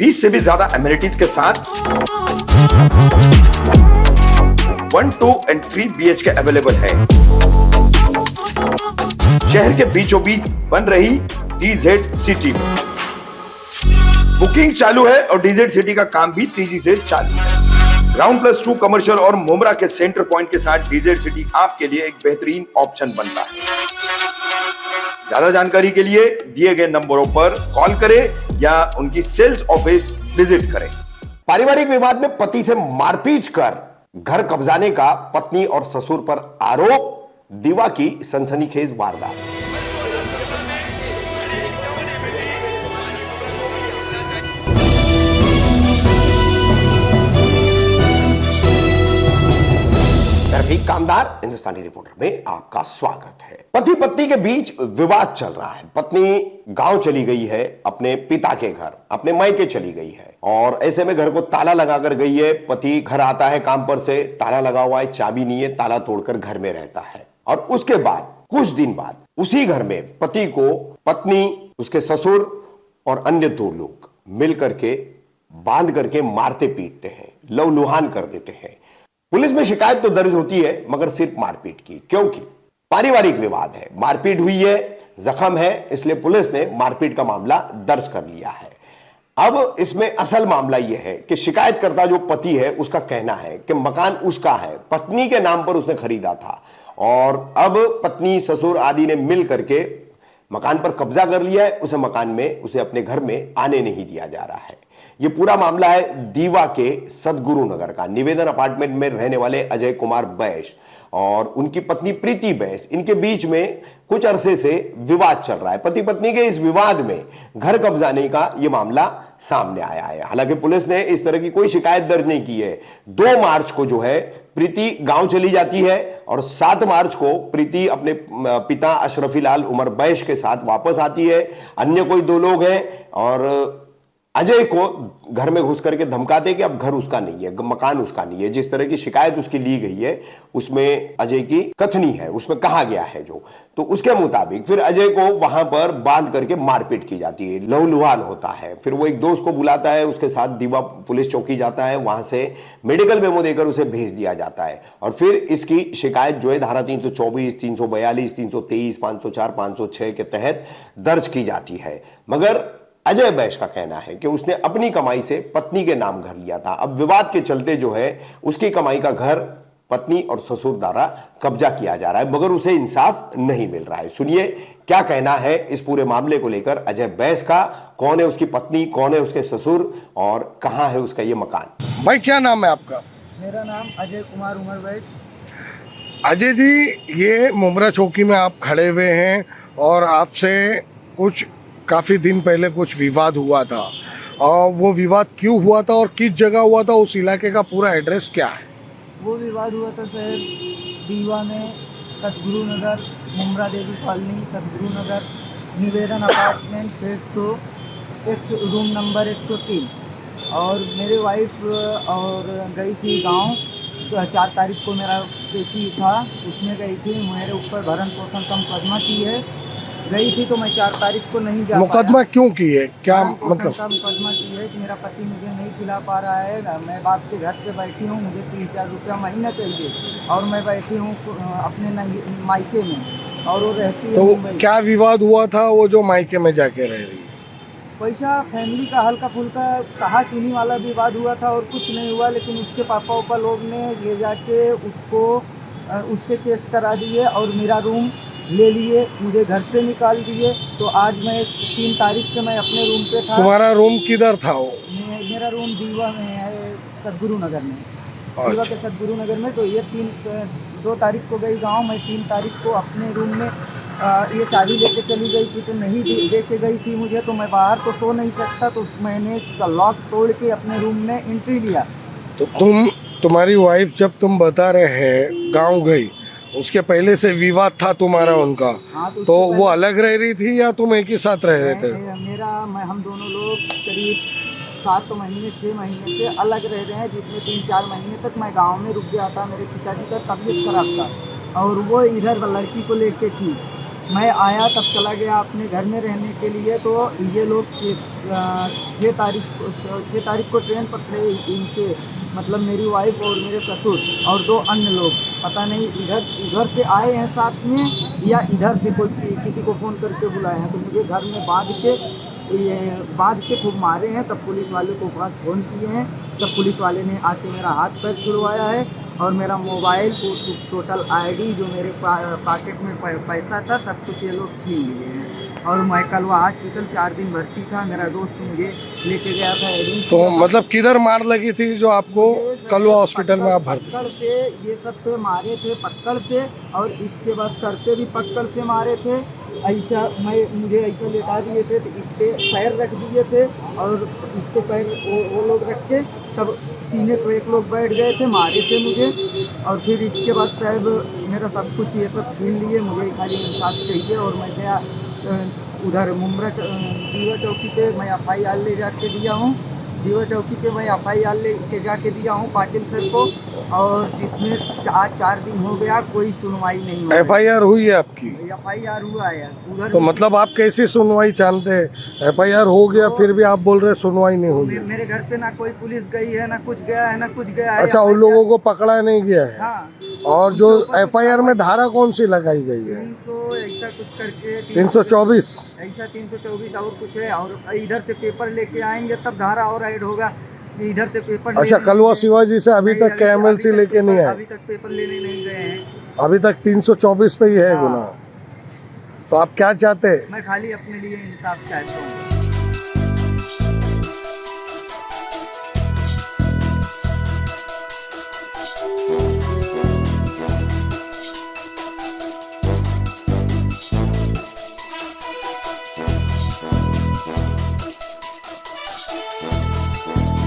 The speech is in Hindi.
20 से भी ज्यादा एमिनिटीज के साथ 1, 2 एंड 3 BHK अवेलेबल है। शहर के बीचों बीच बन रही DZ सिटी में बुकिंग चालू है और DZ सिटी का काम भी तेजी से चालू है। ग्राउंड +2 कमर्शियल और मुमरा के सेंटर पॉइंट के साथ DZ सिटी आपके लिए एक बेहतरीन ऑप्शन बनता है। ज्यादा जानकारी के लिए दिए गए नंबरों पर कॉल करें या उनकी सेल्स ऑफिस विजिट करें। पारिवारिक विवाद में पति से मारपीट कर घर कब्जाने का पत्नी और ससुर पर आरोप, दीवा की सनसनीखेज वारदात। रफीक कामदार हिंदुस्तानी रिपोर्टर में आपका स्वागत है। पति पत्नी के बीच विवाद चल रहा है। पत्नी गांव चली गई है, अपने पिता के घर, अपने मायके चली गई है और ऐसे में घर को ताला लगाकर गई है। पति घर आता है काम पर से, ताला लगा हुआ है, चाबी नहीं है, ताला तोड़कर घर में रहता है और उसके बाद कुछ दिन बाद उसी घर में पति को पत्नी, उसके ससुर और अन्य 2 लोग मिल करके बांध करके मारते पीटते हैं, लहूलुहान कर देते हैं। पुलिस में शिकायत तो दर्ज होती है मगर सिर्फ मारपीट की, क्योंकि पारिवारिक विवाद है, मारपीट हुई है, जख्म है, इसलिए पुलिस ने मारपीट का मामला दर्ज कर लिया है। अब इसमें असल मामला यह है कि शिकायतकर्ता जो पति है उसका कहना है कि मकान उसका है, पत्नी के नाम पर उसने खरीदा था और अब पत्नी, ससुर आदि ने मिल करके मकान पर कब्जा कर लिया है। उसे मकान में, उसे अपने घर में आने नहीं दिया जा रहा है। यह पूरा मामला है दीवा के सदगुरु नगर का। निवेदन अपार्टमेंट में रहने वाले अजय कुमार बैस और उनकी पत्नी प्रीति बैस, इनके बीच में कुछ अरसे से विवाद चल रहा है। पति पत्नी के इस विवाद में घर कब्जाने का यह मामला सामने आया है। हालांकि पुलिस ने इस तरह की कोई शिकायत दर्ज नहीं की है। 2 मार्च को जो है प्रीति गांव चली जाती है और 7 मार्च को प्रीति अपने पिता अशरफी लाल उमर बैस के साथ वापस आती है। अन्य कोई 2 लोग हैं और अजय को घर में घुस करके धमकाते कि अब घर उसका नहीं है, मकान उसका नहीं है। जिस तरह की शिकायत उसकी ली गई है उसमें अजय की कथनी है, उसमें कहा गया है जो, तो उसके मुताबिक फिर अजय को वहां पर बांध करके मारपीट की जाती है, लहूलुहान होता है। फिर वो एक दोस्त को बुलाता है, उसके साथ दीवा पुलिस चौकी जाता है, वहां से मेडिकल मेमो देकर उसे भेज दिया जाता है और फिर इसकी शिकायत जो है धारा 324, 342, 323, 504, 506 के तहत दर्ज की जाती है। मगर अजय बैस का कहना है कि उसने अपनी कमाई से पत्नी के नाम घर लिया था। अब विवाद के चलते जो है उसकी कमाई का घर पत्नी और ससुर द्वारा कब्जा किया जा रहा है मगर उसे इंसाफ नहीं मिल रहा है। सुनिए क्या कहना है इस पूरे मामले को लेकर अजय बैस का। कौन है उसकी पत्नी, कौन है उसके ससुर और कहां है उसका ये मकान। भाई क्या नाम है आपका? मेरा नाम अजय कुमार उमर बैस। अजय जी, ये मुमरा चौकी में आप खड़े हुए हैं और आपसे कुछ काफ़ी दिन पहले कुछ विवाद हुआ था और वो विवाद क्यों हुआ था और किस जगह हुआ था, उस इलाके का पूरा एड्रेस क्या है? वो विवाद हुआ था सर दीवा में, सदगुरु नगर, मुमरा देवी कॉलोनी, सदगुरु नगर, निवेदन अपार्टमेंट फेज 2, रूम नंबर 103। और मेरे वाइफ और गई थी गांव। 4 तारीख को मेरा पेशी था, उसमें गई थी। मेरे ऊपर भरण पोषण का मुकदमा की है, गई थी तो मैं 4 तारीख को नहीं जा पाया। मुकदमा क्यों की है, क्या मतलब? मुकदमा की है कि मेरा पति मुझे नहीं खिला पा रहा है। मैं बाप के घर पे बैठी हूँ, मुझे 3-4 रुपया महीना चाहिए और मैं बैठी हूँ अपने मायके में और वो रहती है तो मुंबई। क्या विवाद हुआ था वो जो मायके में जाके रह रही है? पैसा फैमिली का हल्का फुल्का कहा सुनी वाला विवाद हुआ था और कुछ नहीं हुआ। लेकिन उसके पापा उपा लोग ने ले जाके उसको उससे केस करा दिए और मेरा रूम ले लिए, मुझे घर से निकाल दिए। तो आज मैं 3 तारीख से मैं अपने रूम पे था। तुम्हारा रूम किधर था वो? मेरा रूम दीवा में है, सदगुरु नगर में। दीवा के सदगुरु नगर में। तो ये 2 तारीख को गई गांव, मैं 3 तारीख को अपने रूम में ये चाबी लेके चली गई थी तो नहीं दे के गई थी मुझे। तो मैं बाहर तो सो नहीं सकता, तो मैंने लॉक तोड़ के अपने रूम में एंट्री लिया। तो तुम्हारी वाइफ जब तुम बता रहे हैं गाँव गई, उसके पहले से विवाद था तुम्हारा उनका? हाँ, तो वो अलग रह रही थी या तुम एक ही साथ रह रहे थे? हम दोनों लोग करीब 7 महीने 6 महीने से अलग रह रहे हैं, जिसमें 3-4 महीने तक मैं गांव में रुक गया था। मेरे पिताजी का तबीयत खराब था और वो इधर लड़की को लेके थी। मैं आया तब चला गया अपने घर में रहने के लिए। तो ये लोग 6 तारीख को ट्रेन पकड़े इनके, मतलब मेरी वाइफ और मेरे ससुर और 2 अन्य लोग, पता नहीं इधर से आए हैं साथ में या इधर से कोई किसी को फ़ोन करके बुलाए हैं। तो मुझे घर में बांध के खूब मारे हैं। तब पुलिस वाले को फ़ोन किए हैं, तब पुलिस वाले ने आके मेरा हाथ पैर छुड़वाया है और मेरा मोबाइल टोटल आईडी जो मेरे पॉकेट में पैसा था सब कुछ ये लोग छीन लिए हैं। और मैं कल वहाँ हॉस्पिटल 4 दिन भर्ती था। मेरा दोस्त मुझे लेके गया था एडमिट। तो मतलब किधर मार लगी थी जो आपको कलवा हॉस्पिटल में आप भर्ती? पकड़ से ये सब पे मारे थे, पकड़ से, और इसके बाद सर पे भी पकड़ से मारे थे। ऐसा मुझे ऐसा लेटा दिए थे, तो इस पे पैर रख दिए थे और इस पे पैर वो लोग रख के तब सीने पे एक लोग बैठ गए थे, मारे थे मुझे। और फिर इसके बाद साहब मेरा सब कुछ ये सब छीन लिए। मुझे खाली इंसाफ चाहिए। और मैं गया उधर मुमरा दीवा चौकी पे मैं FIR ले जाके दिया हूँ। दीवा चौकी पे मैं FIR ले के जाके दिया हूँ पाटिल सर को, और जिसमें आज 4 दिन हो गया कोई सुनवाई नहीं हुई। FIR हुई है आपकी? FIR हुआ है उधर। तो मतलब आप कैसी सुनवाई चाहते हैं? FIR हो गया फिर भी आप बोल रहे सुनवाई नहीं होगी? मेरे घर पे ना कोई पुलिस गई है, ना कुछ गया है, ना कुछ गया है। अच्छा, उन लोगों को पकड़ा नहीं गया है? हाँ। और जो FIR में धारा कौन सी लगाई गई है? 300 ऐसा कुछ करके 324 ऐसा 324 और कुछ है। और इधर से पेपर लेके आएंगे तब धारा और ऐड होगा। इधर से पेपर अच्छा, कलवा शिवाजी से अभी तक KMLC लेके नहीं आए? अभी तक पेपर लेने नहीं गए हैं। अभी तक 324 पे ही है हाँ। गुना। तो आप क्या चाहते हैं? मैं खाली अपने लिए इंसाफ चाहता हूँ।